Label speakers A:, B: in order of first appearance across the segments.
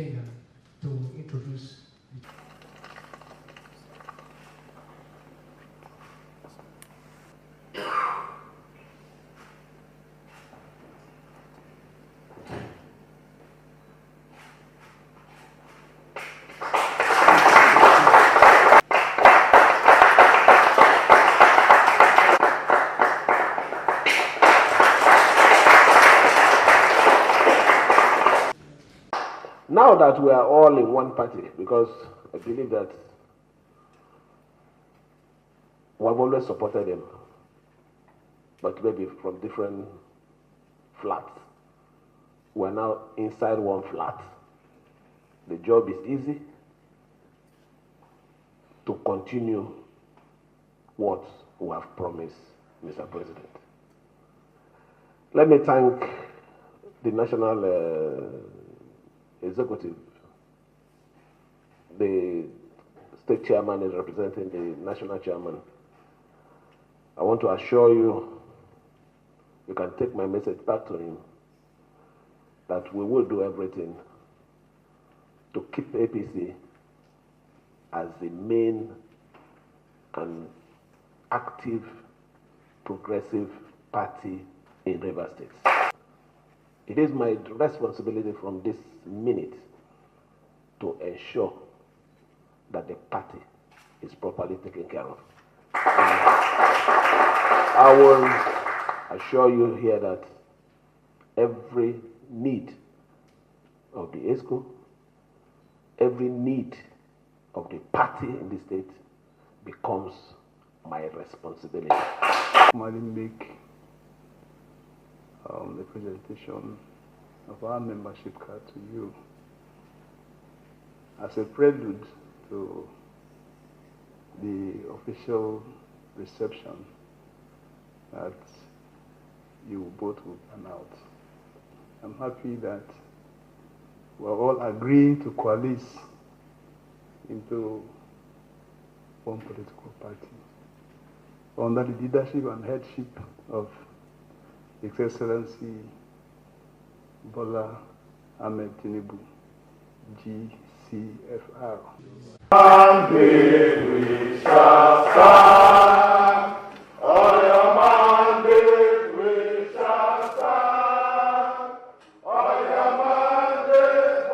A: Kenya to introduce the
B: Now that we are all in one party, because I believe that we have always supported them, but maybe from different flats. We're now inside one flat. The job is easy to continue what we have promised, Mr. President. Let me thank the National Executive. The state chairman is representing the national chairman. I want to assure you, you can take my message back to him, that we will do everything to keep APC as the main and active progressive party in River State. It is my responsibility from this minute to ensure that the party is properly taken care of. I will assure you here that every need of the ESCO, every need of the party in the state becomes my responsibility.
C: Make the presentation of our membership card to you as a prelude to the official reception that you both will pan out. I'm happy that we're all agreeing to coalesce into one political party under the leadership and headship of His Excellency Bola Ahmed Tinubu, GCFR.
D: One day we shall stand, on your mandate we shall stand, on your mandate,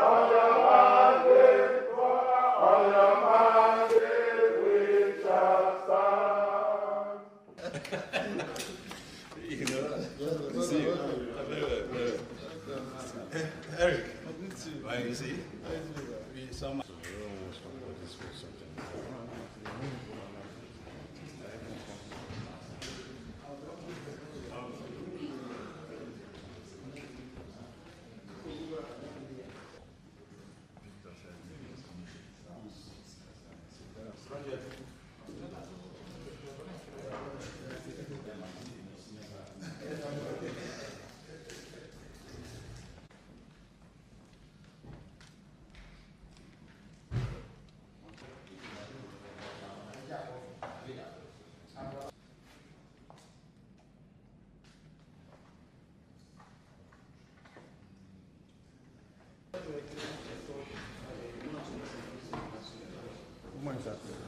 D: on your mandate, on your mandate we shall stand.
E: You know, see you. Eric, why you see? Some.
C: One second.